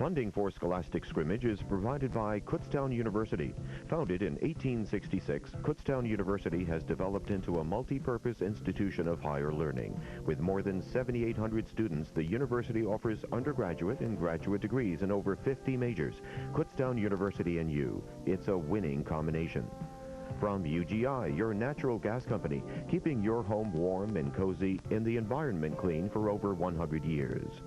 Funding for Scholastic Scrimmage is provided by Kutztown University. Founded in 1866, Kutztown University has developed into a multi-purpose institution of higher learning. With more than 7,800 students, the university offers undergraduate and graduate degrees in over 50 majors. Kutztown University and you. It's a winning combination. From UGI, your natural gas company, keeping your home warm and cozy and the environment clean for over 100 years.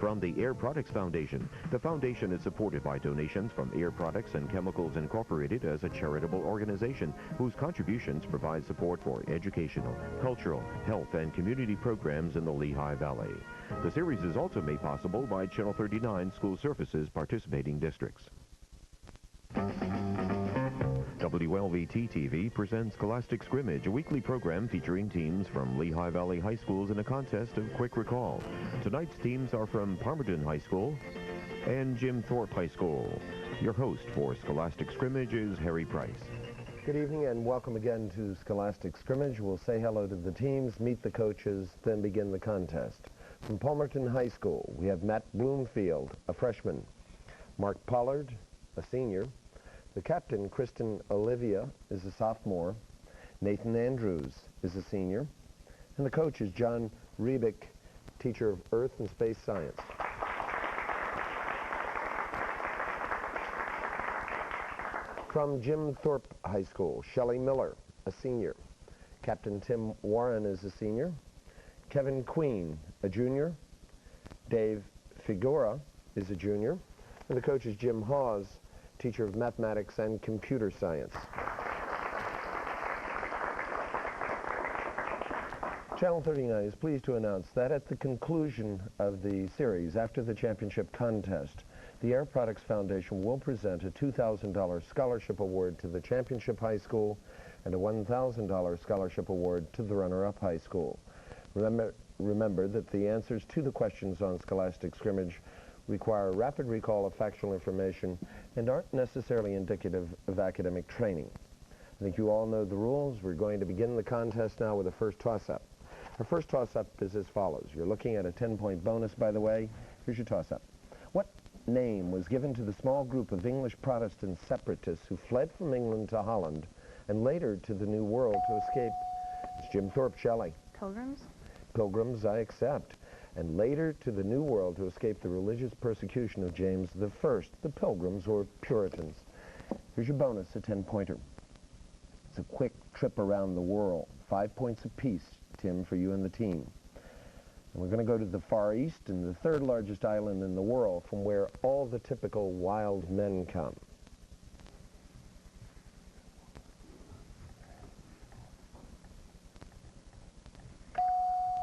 From the Air Products Foundation, the foundation is supported by donations from Air Products and Chemicals Incorporated as a charitable organization whose contributions provide support for educational, cultural, health, and community programs in the Lehigh Valley. The series is also made possible by Channel 39 School Services participating districts. WLVT-TV presents Scholastic Scrimmage, a weekly program featuring teams from Lehigh Valley High Schools in a contest of quick recall. Tonight's teams are from Palmerton High School and Jim Thorpe High School. Your host for Scholastic Scrimmage is Harry Price. Good evening and welcome again to Scholastic Scrimmage. We'll say hello to the teams, meet the coaches, then begin the contest. From Palmerton High School, we have Matt Bloomfield, a freshman, Mark Pollard, a senior. The captain, Kristen Olivia, is a sophomore. Nathan Andrews is a senior. And the coach is John Rebick, teacher of Earth and Space Science. From Jim Thorpe High School, Shelley Miller, a senior. Captain Tim Warren is a senior. Kevin Queen, a junior. Dave Figura is a junior. And the coach is Jim Hawes, teacher of mathematics and computer science. Channel 39 is pleased to announce that at the conclusion of the series, after the championship contest, the Air Products Foundation will present a $2,000 scholarship award to the championship high school and a $1,000 scholarship award to the runner-up high school. Remember that the answers to the questions on Scholastic Scrimmage require a rapid recall of factual information and aren't necessarily indicative of academic training. I think you all know the rules. We're going to begin the contest now with the first toss-up. Our first toss-up is as follows. You're looking at a 10-point bonus, by the way. Here's your toss-up. What name was given to the small group of English Protestant separatists who fled from England to Holland and later to the New World to escape? It's Jim Thorpe. Shelley. Pilgrims? Pilgrims, I accept. And later to the New World to escape the religious persecution of James I, the Pilgrims, or Puritans. Here's your bonus, a 10-pointer. It's a quick trip around the world. 5 points apiece, Tim, for you and the team. And we're going to go to the Far East and the third largest island in the world, from where all the typical wild men come.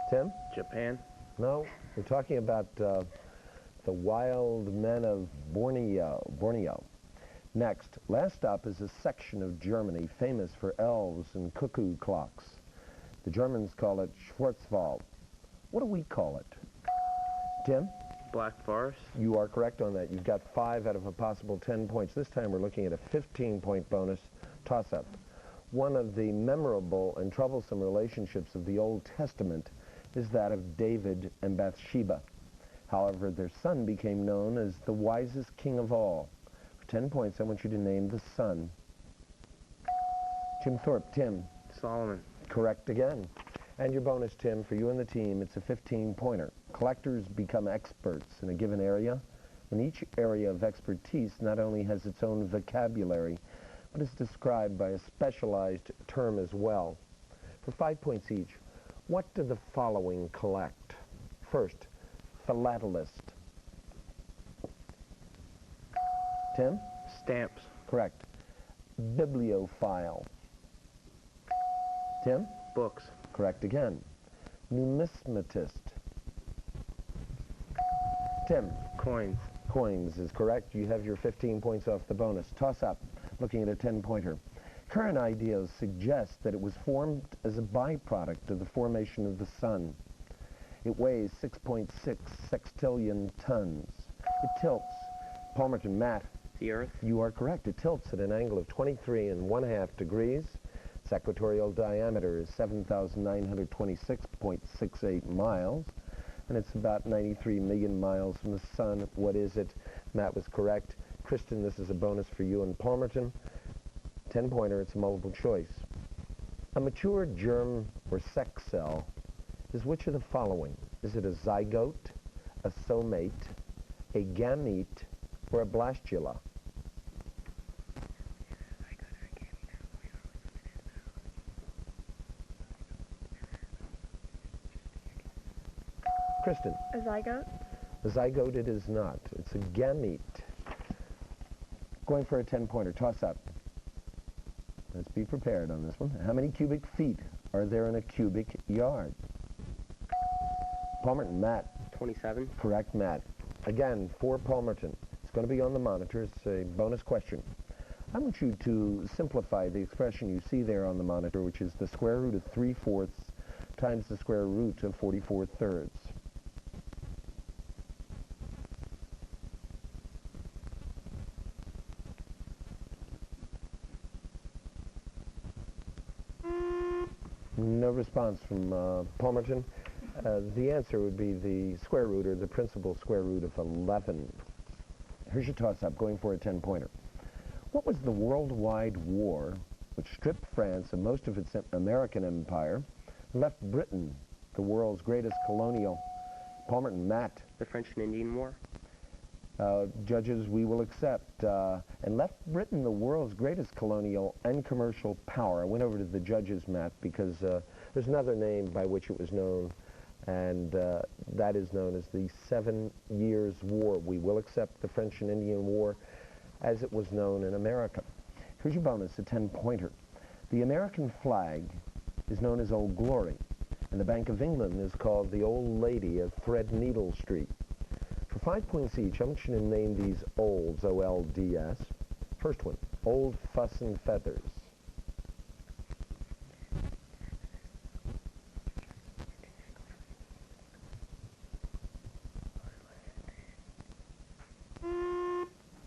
Tim? Japan. No, we're talking about the wild men of Borneo. Next, last stop is a section of Germany famous for elves and cuckoo clocks. The Germans call it Schwarzwald. What do we call it? Tim? Black Forest. You are correct on that. You've got 5 out of a possible 10 points. This time we're looking at a 15-point bonus toss-up. One of the memorable and troublesome relationships of the Old Testament is that of David and Bathsheba. However, their son became known as the wisest king of all. For 10 points, I want you to name the son. Jim Thorpe. Tim. Solomon. Correct again. And your bonus, Tim, for you and the team, it's a 15-pointer. Collectors become experts in a given area, and each area of expertise not only has its own vocabulary, but is described by a specialized term as well. For 5 points each, what do the following collect? First, philatelist. Tim? Stamps. Correct. Bibliophile. Tim? Books. Correct again. Numismatist. Tim? Coins. Coins is correct. You have your 15 points off the bonus. Toss up, looking at a 10-pointer. Current ideas suggest that it was formed as a byproduct of the formation of the sun. It weighs 6.6 sextillion tons. It tilts. Palmerton. Matt. The Earth. You are correct. It tilts at an angle of 23½ degrees. Its equatorial diameter is 7,926.68 miles, and it's about 93 million miles from the sun. What is it? Matt was correct. Kristen, this is a bonus for you in Palmerton. 10-pointer, it's a multiple choice. A mature germ or sex cell is which of the following? Is it a zygote, a somate, a gamete, or a blastula? Kristen. A zygote? A zygote it is not. It's a gamete. Going for a 10-pointer. Toss up. Let's be prepared on this one. How many cubic feet are there in a cubic yard? Palmerton, Matt. 27. Correct, Matt. Again, for Palmerton. It's going to be on the monitor. It's a bonus question. I want you to simplify the expression you see there on the monitor, which is the square root of 3/4 times the square root of 44/3. No response from Palmerton. The answer would be the square root, or the principal square root of 11. Here's your toss-up, going for a 10-pointer. What was the worldwide war which stripped France of most of its American empire and left Britain, the world's greatest colonial? Palmerton, Matt. The French and Indian War. Judges, we will accept. And left Britain, the world's greatest colonial and commercial power. I went over to the judges, Matt, because there's another name by which it was known, and that is known as the 7 Years' War. We will accept the French and Indian War as it was known in America. Here's your bonus, a 10-pointer. The American flag is known as Old Glory, and the Bank of England is called the Old Lady of Threadneedle Street. For 5 points each, I want you to name these olds, O-L-D-S. First one, Old Fuss and Feathers.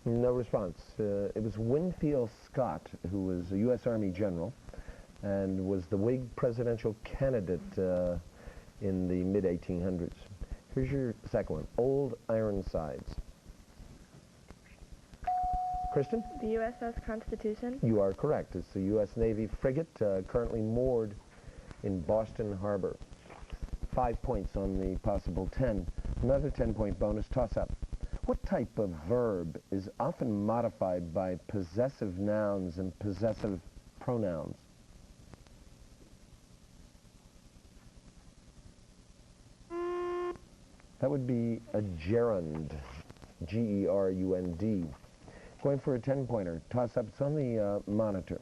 No response. It was Winfield Scott, who was a U.S. Army general and was the Whig presidential candidate in the mid-1800s. Here's your second one, Old Ironsides. Kristen? The USS Constitution? You are correct. It's the U.S. Navy frigate currently moored in Boston Harbor. 5 points on the possible 10. Another 10-point bonus toss-up. What type of verb is often modified by possessive nouns and possessive pronouns? That would be a gerund, G-E-R-U-N-D. Going for a 10-pointer. Toss-up. It's on the monitor.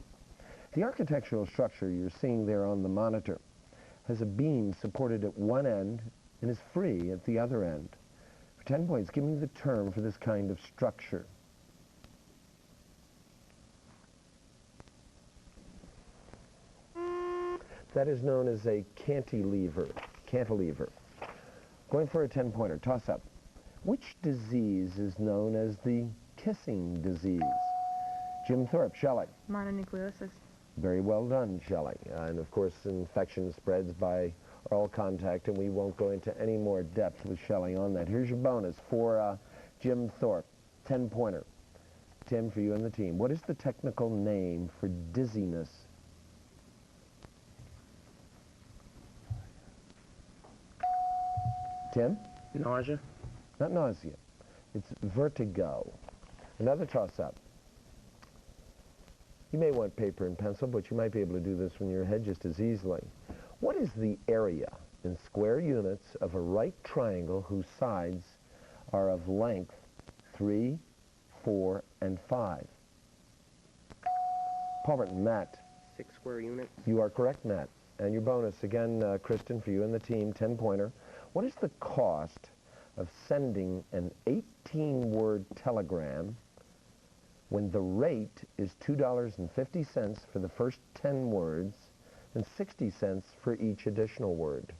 The architectural structure you're seeing there on the monitor has a beam supported at one end and is free at the other end. For 10 points, give me the term for this kind of structure. That is known as a cantilever. Cantilever. Going for a 10-pointer. Toss-up. Which disease is known as the kissing disease? Jim Thorpe, Shelley. Mononucleosis. Very well done, Shelley. And of course, infection spreads by oral contact, and we won't go into any more depth with Shelley on that. Here's your bonus for Jim Thorpe. 10-pointer. Tim, for you and the team. What is the technical name for dizziness? Tim? Nausea. Not nausea. It's vertigo. Another toss-up. You may want paper and pencil, but you might be able to do this in your head just as easily. What is the area in square units of a right triangle whose sides are of length 3, 4, and 5? Palmerton, Matt. 6 square units. You are correct, Matt. And your bonus, again, Kristen, for you and the team, 10-pointer. What is the cost of sending an 18-word telegram when the rate is $2.50 for the first 10 words and 60 cents for each additional word?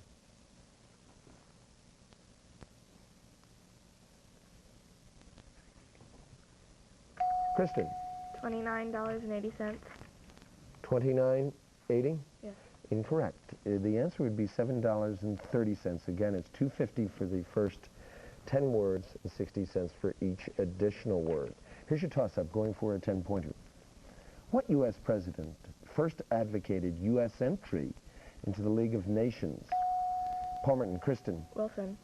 Kristen? $29.80. $29.80? Yes. Incorrect. The answer would be $7.30. Again, it's $2.50 for the first 10 words and 60 cents for each additional word. Here's your toss-up, going for a 10-pointer. What U.S. president first advocated U.S. entry into the League of Nations? Palmerton, Kristen. Wilson.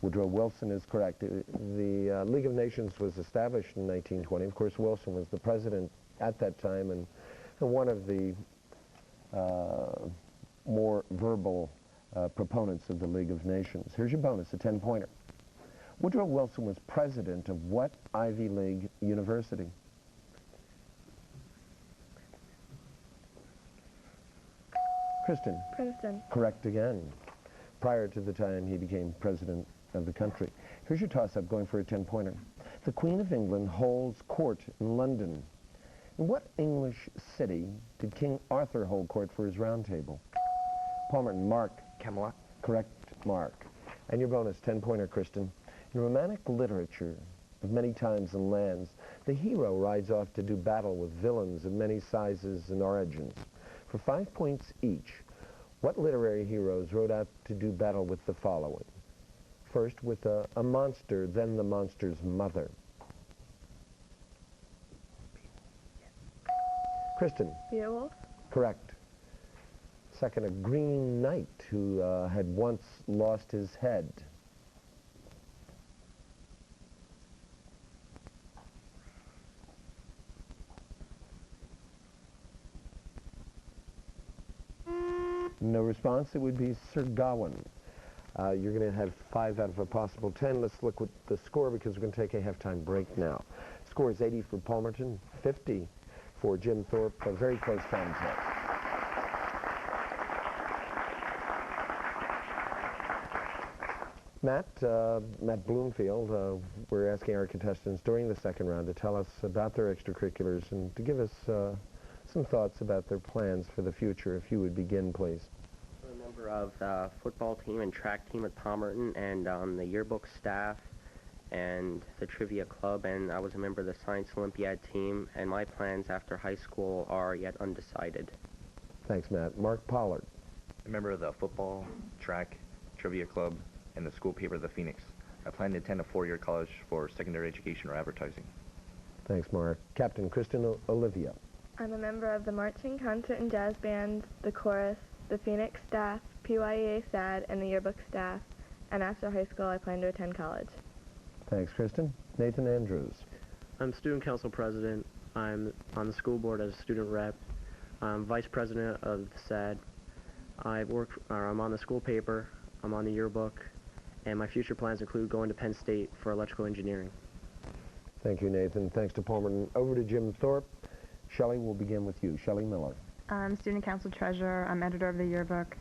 Woodrow Wilson is correct. The League of Nations was established in 1920. Of course, Wilson was the president at that time and one of the more verbal proponents of the League of Nations. Here's your bonus, a 10-pointer. Woodrow Wilson was president of what Ivy League university? Kristen. Princeton. Correct again. Prior to the time he became president of the country. Here's your toss-up, going for a 10-pointer. The Queen of England holds court in London. In what English city did King Arthur hold court for his round table? Palmerton, Mark. Camelot. Correct, Mark. And your bonus, 10-pointer, Kristen. In romantic literature of many times and lands, the hero rides off to do battle with villains of many sizes and origins. For 5 points each, what literary heroes rode out to do battle with the following? First, with a monster, then the monster's mother. Kristen. Beowulf. Correct. Second, a Green Knight who had once lost his head. No response. It would be Sir Gawain. You're going to have 5 out of a possible 10. Let's look at the score because we're going to take a halftime break now. Score is 80 for Palmerton, 50 for Jim Thorpe. A very close contest. Matt Bloomfield, we're asking our contestants during the second round to tell us about their extracurriculars and to give us some thoughts about their plans for the future. If you would begin, please. I'm a member of the football team and track team at Palmerton and on the yearbook staff and the trivia club, and I was a member of the Science Olympiad team, and my plans after high school are yet undecided. Thanks, Matt. Mark Pollard. A member of the football, track, trivia club, and the school paper, The Phoenix. I plan to attend a 4-year college for secondary education or advertising. Thanks, Mark. Captain Kristen Olivia. I'm a member of the marching, concert, and jazz bands, the chorus, the Phoenix staff, PYEA SAD, and the yearbook staff. And after high school, I plan to attend college. Thanks, Kristen. Nathan Andrews. I'm student council president. I'm on the school board as a student rep. I'm vice president of the SAD. I'm on the school paper. I'm on the yearbook. And my future plans include going to Penn State for electrical engineering. Thank you, Nathan. Thanks to Palmerton. Over to Jim Thorpe. Shelley, we'll begin with you. Shelley Miller. I'm student council treasurer. I'm editor of the yearbook.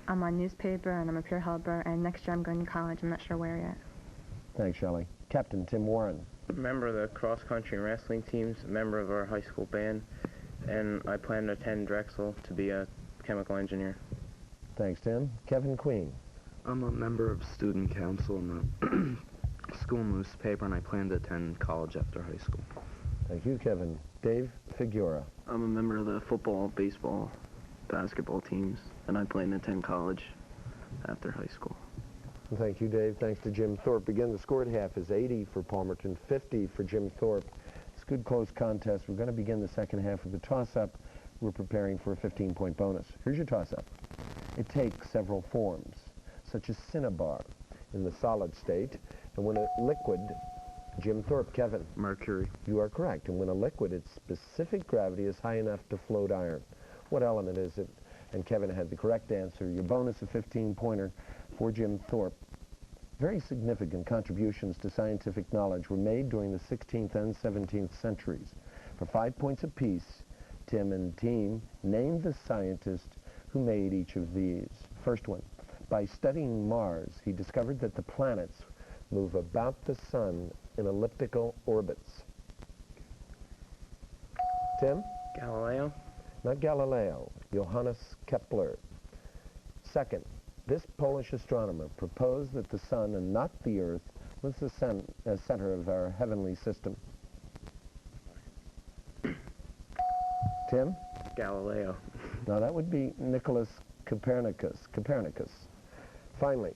I'm on newspaper, and I'm a peer helper. And next year I'm going to college. I'm not sure where yet. Thanks, Shelley. Captain Tim Warren. Member of the cross-country and wrestling teams, a member of our high school band, and I plan to attend Drexel to be a chemical engineer. Thanks, Tim. Kevin Queen. I'm a member of student council in the school newspaper, and I plan to attend college after high school. Thank you, Kevin. Dave Figuera. I'm a member of the football, baseball, basketball teams, and I plan to attend college after high school. Thank you, Dave. Thanks to Jim Thorpe. Again, the score at half is 80 for Palmerton, 50 for Jim Thorpe. It's a good close contest. We're going to begin the second half with the toss-up. We're preparing for a 15-point bonus. Here's your toss-up. It takes several forms, such as cinnabar in the solid state, and when a liquid, Jim Thorpe, Kevin. Mercury. You are correct. And when a liquid, its specific gravity is high enough to float iron. What element is it? And Kevin had the correct answer. Your bonus, a 15-pointer for Jim Thorpe. Very significant contributions to scientific knowledge were made during the 16th and 17th centuries. For 5 points apiece, Tim and team named the scientist who made each of these. First one, by studying Mars, he discovered that the planets move about the sun in elliptical orbits. Tim? Galileo. Not Galileo, Johannes Kepler. Second, this Polish astronomer proposed that the sun and not the earth was the center of our heavenly system. Tim? Galileo. Now that would be Nicholas Copernicus. Finally,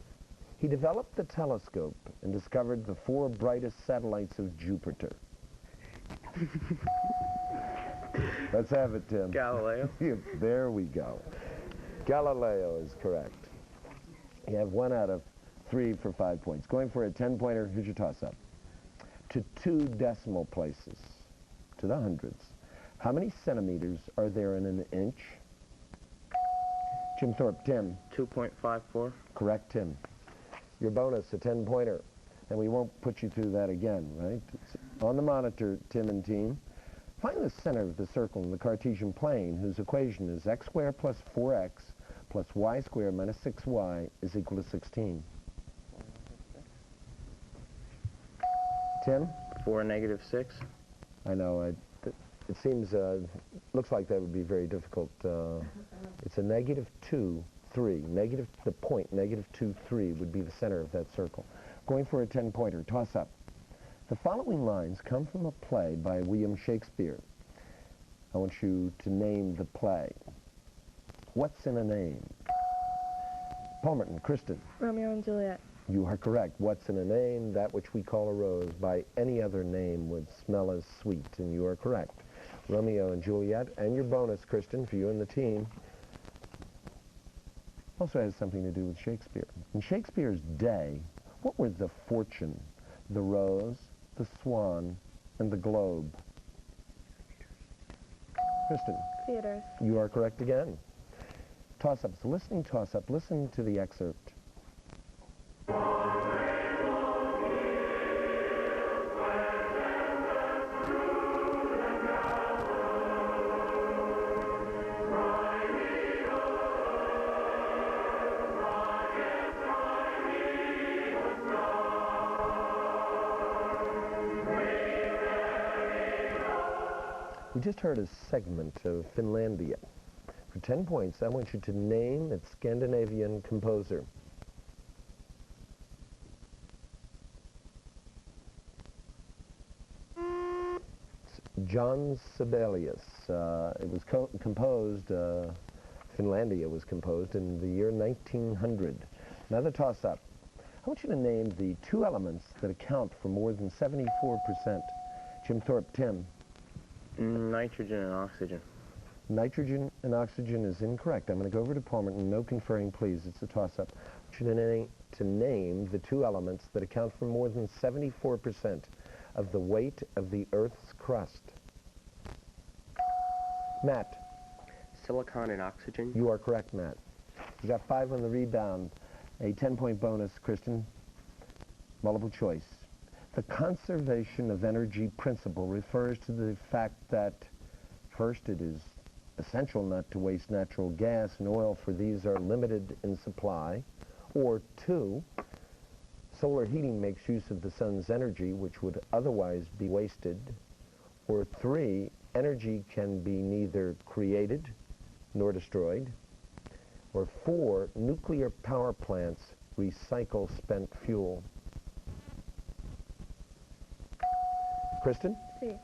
He developed the telescope and discovered the 4 brightest satellites of Jupiter. Let's have it, Tim. Galileo. There we go. Galileo is correct. You have 1 out of 3 for 5 points. Going for a 10-pointer, here's your toss-up. To 2 decimal places, to the hundreds. How many centimeters are there in an inch? Jim Thorpe, Tim. 2.54. Correct, Tim. Your bonus, a 10-pointer. And we won't put you through that again, right? It's on the monitor, Tim and team. Find the center of the circle in the Cartesian plane, whose equation is x squared plus 4x plus y squared minus 6y is equal to 16. Tim? 4 negative 6. I know. It seems, looks like that would be very difficult. It's a negative 2, 3. The point, negative 2, 3 would be the center of that circle. Going for a 10-pointer, toss up. The following lines come from a play by William Shakespeare. I want you to name the play. What's in a name? Palmerton, Kristen. Romeo and Juliet. You are correct. What's in a name? That which we call a rose by any other name would smell as sweet, and you are correct. Romeo and Juliet, and your bonus, Kristen, for you and the team, also has something to do with Shakespeare. In Shakespeare's day, what were the fortune, the rose, the swan, and the globe? Kristen. Theaters. You are correct again. Toss-ups. Listening toss-up. Listen to the excerpt. We just heard a segment of Finlandia. For 10 points, I want you to name its Scandinavian composer. It's John Sibelius. It was composed, Finlandia was composed in the year 1900. Another toss-up. I want you to name the 2 elements that account for more than 74%. Jim Thorpe, Tim. Nitrogen and oxygen. Nitrogen and oxygen is incorrect. I'm going to go over to Palmerton. No conferring, please. It's a toss-up. I want you to name the 2 elements that account for more than 74% of the weight of the Earth's crust. Matt. Silicon and oxygen. You are correct, Matt. You got 5 on the rebound. A 10-point bonus, Kristen. Multiple choice. The conservation of energy principle refers to the fact that, first, it is essential not to waste natural gas and oil, for these are limited in supply, or 2, solar heating makes use of the sun's energy, which would otherwise be wasted, or 3, energy can be neither created nor destroyed, or 4, nuclear power plants recycle spent fuel. Kristen? C.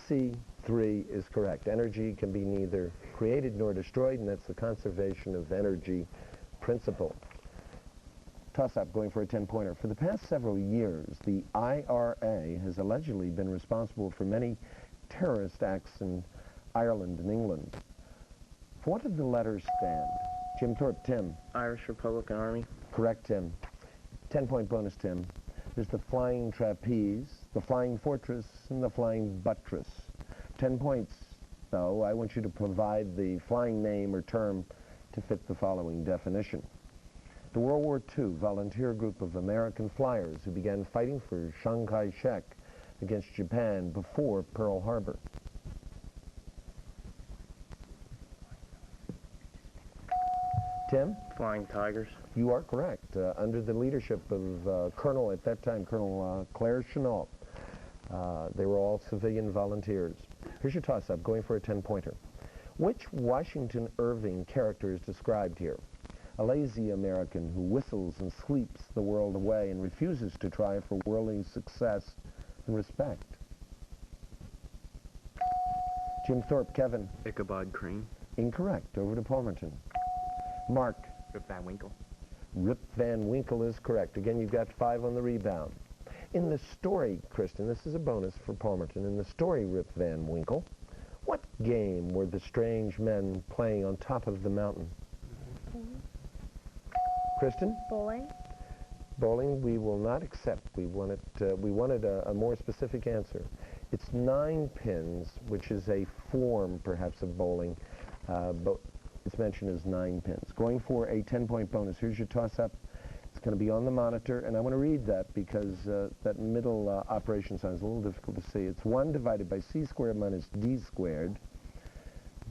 C, 3 is correct. Energy can be neither created nor destroyed, and that's the conservation of energy principle. Toss-up, going for a 10-pointer. For the past several years, the IRA has allegedly been responsible for many terrorist acts in Ireland and England. For what did the letters stand? Jim Thorpe, Tim. Irish Republican Army. Correct, Tim. 10-point bonus, Tim. There's the flying trapeze, the flying fortress, and the flying buttress. 10 points, though. I want you to provide the flying name or term to fit the following definition. The World War II volunteer group of American flyers who began fighting for Chiang Kai-shek against Japan before Pearl Harbor. Tim? Flying Tigers. You are correct. Under the leadership of Colonel, at that time, Colonel Claire Chennault. They were all civilian volunteers. Here's your toss-up, going for a 10-pointer. Which Washington Irving character is described here? A lazy American who whistles and sleeps the world away and refuses to try for worldly success and respect. Jim Thorpe, Kevin. Ichabod Crane. Incorrect. Over to Palmerton. Mark. Rip Van Winkle. Rip Van Winkle is correct. Again, you've got 5 on the rebound. In the story, Kristen, this is a bonus for Palmerton. In the story, Rip Van Winkle, what game were the strange men playing on top of the mountain? Kristen? Bowling. Bowling, we will not accept. We wanted a more specific answer. It's 9 pins, which is a form, perhaps, of bowling, but it's mentioned as 9 pins. Going for a 10-point bonus. Here's your toss-up. It's going to be on the monitor, and I want to read that because that middle operation sign is a little difficult to see. It's 1 divided by c squared minus d squared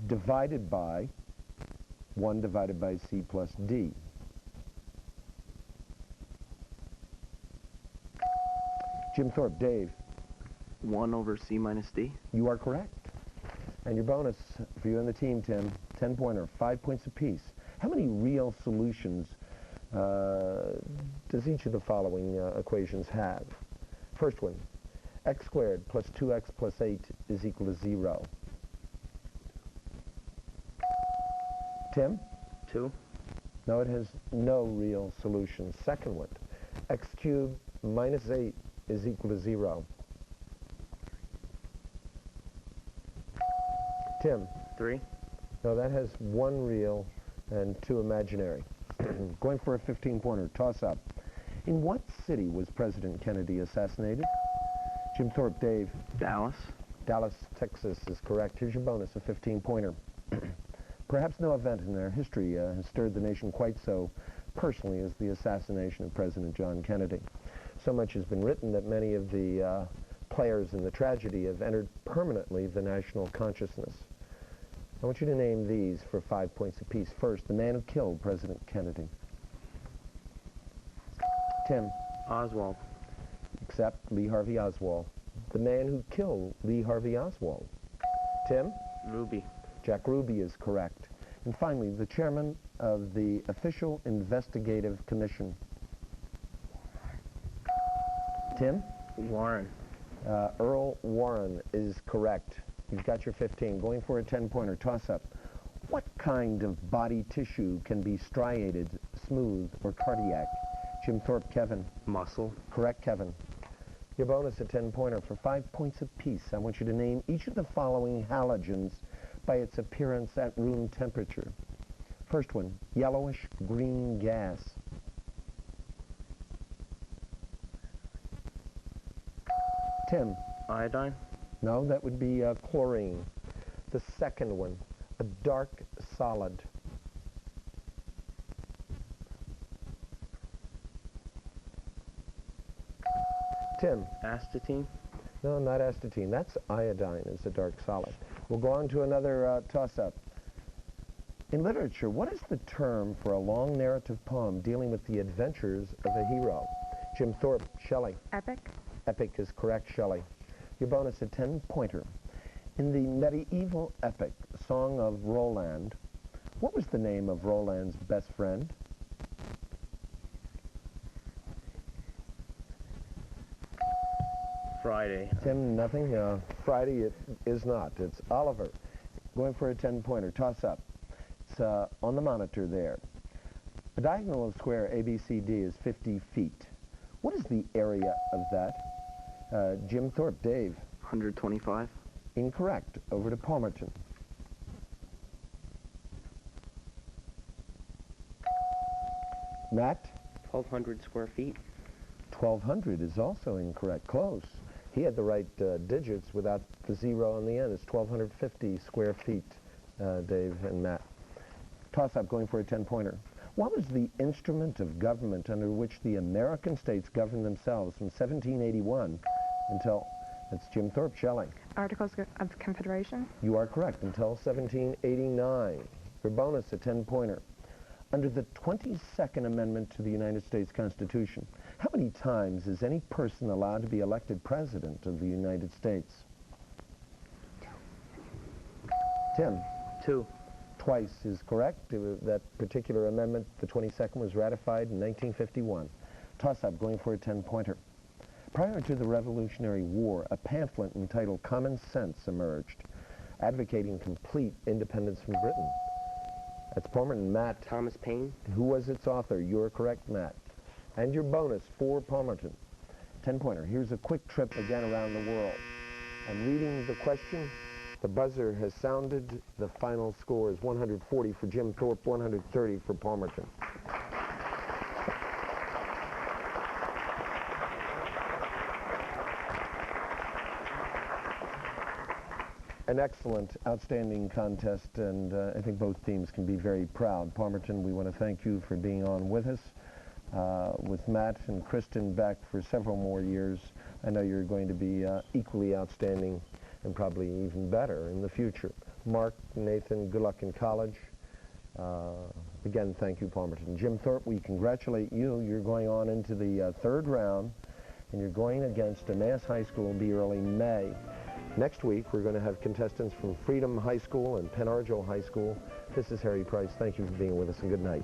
divided by 1 divided by c plus d. Jim Thorpe, Dave. 1 over c minus d. You are correct. And your bonus for you and the team, Tim, 10-pointer, 5 points apiece. How many real solutions does each of the following equations have? First one, x squared plus 2x plus 8 is equal to 0. Tim? 2. No, it has no real solution. Second one, x cubed minus 8 is equal to 0. Tim? 3. No, that has 1 real and 2 imaginary. Going for a 15-pointer, toss-up. In what city was President Kennedy assassinated? Jim Thorpe, Dave. Dallas. Dallas, Texas is correct. Here's your bonus, a 15-pointer. Perhaps no event in their history has stirred the nation quite so personally as the assassination of President John Kennedy. So much has been written that many of the players in the tragedy have entered permanently the national consciousness. I want you to name these for 5 points apiece. First, the man who killed President Kennedy. Tim? Oswald. Except Lee Harvey Oswald. The man who killed Lee Harvey Oswald. Tim? Ruby. Jack Ruby is correct. And finally, the chairman of the Official Investigative Commission. Tim? Warren. Earl Warren is correct. You've got your 15. Going for a 10-pointer, toss-up. What kind of body tissue can be striated, smooth, or cardiac? Jim Thorpe, Kevin. Muscle. Correct, Kevin. Your bonus, a 10-pointer for 5 points apiece. I want you to name each of the following halogens by its appearance at room temperature. First one, yellowish green gas. Tim? Iodine. No, that would be chlorine. The second one, a dark solid. Tim? Astatine. No, not astatine. That's iodine, is a dark solid. We'll go on to another toss-up. In literature, what is the term for a long narrative poem dealing with the adventures of a hero? Jim Thorpe, Shelley. Epic. Epic is correct, Shelley. Your bonus, a 10-pointer. In the medieval epic, Song of Roland, what was the name of Roland's best friend? Friday. Tim, nothing? Friday it is not. It's Oliver. Going for a 10-pointer. Toss-up. It's on the monitor there. A diagonal of square ABCD is 50 feet. What is the area of that? Jim Thorpe, Dave. 125. Incorrect. Over to Palmerton. Matt? 1,200 square feet. 1,200 is also incorrect. Close. He had the right digits without the 0 on the end. It's 1,250 square feet, Dave and Matt. Toss-up, going for a 10-pointer. What was the instrument of government under which the American states governed themselves from 1781 until, that's Jim Thorpe, Shelley. Articles of Confederation. You are correct, until 1789. For bonus, a 10-pointer. Under the 22nd Amendment to the United States Constitution, how many times is any person allowed to be elected president of the United States? Tim? 2. Twice is correct. That particular amendment, the 22nd, was ratified in 1951. Toss-up, going for a 10-pointer. Prior to the Revolutionary War, a pamphlet entitled Common Sense emerged, advocating complete independence from Britain. That's Palmerton. Matt. Thomas Paine. Who was its author? You're correct, Matt. And your bonus for Palmerton. 10-pointer. Here's a quick trip again around the world. I'm reading the question. The buzzer has sounded. The final score is 140 for Jim Thorpe, 130 for Palmerton. An excellent, outstanding contest, and I think both teams can be very proud. Palmerton, we want to thank you for being on with us. With Matt and Kristen back for several more years, I know you're going to be equally outstanding and probably even better in the future. Mark, Nathan, good luck in college. Again, thank you, Palmerton. Jim Thorpe, we congratulate you. You're going on into the third round, and you're going against a Mass High School. It'll be early May. Next week, we're going to have contestants from Freedom High School and Penn Arjo High School. This is Harry Price. Thank you for being with us, and good night.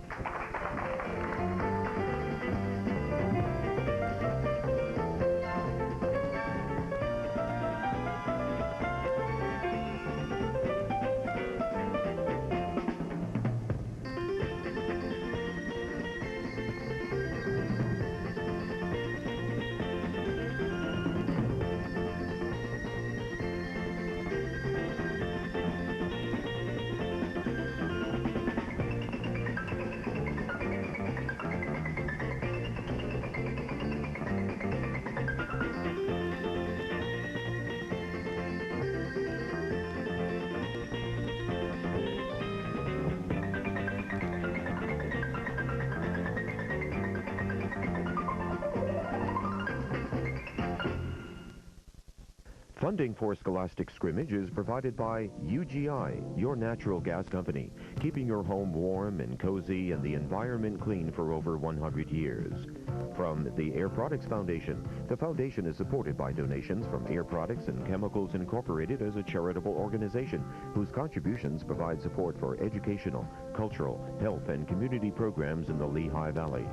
Funding for Scholastic Scrimmage is provided by UGI, your natural gas company, keeping your home warm and cozy and the environment clean for over 100 years. From the Air Products Foundation, the foundation is supported by donations from Air Products and Chemicals Incorporated as a charitable organization whose contributions provide support for educational, cultural, health, and community programs in the Lehigh Valley.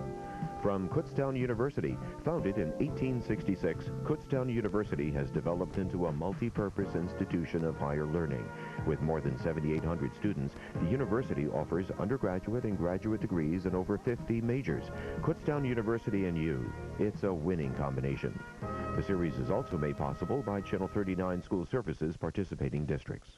From Kutztown University, founded in 1866, Kutztown University has developed into a multi-purpose institution of higher learning. With more than 7,800 students, the university offers undergraduate and graduate degrees in over 50 majors. Kutztown University and you, it's a winning combination. The series is also made possible by Channel 39 School Services participating districts.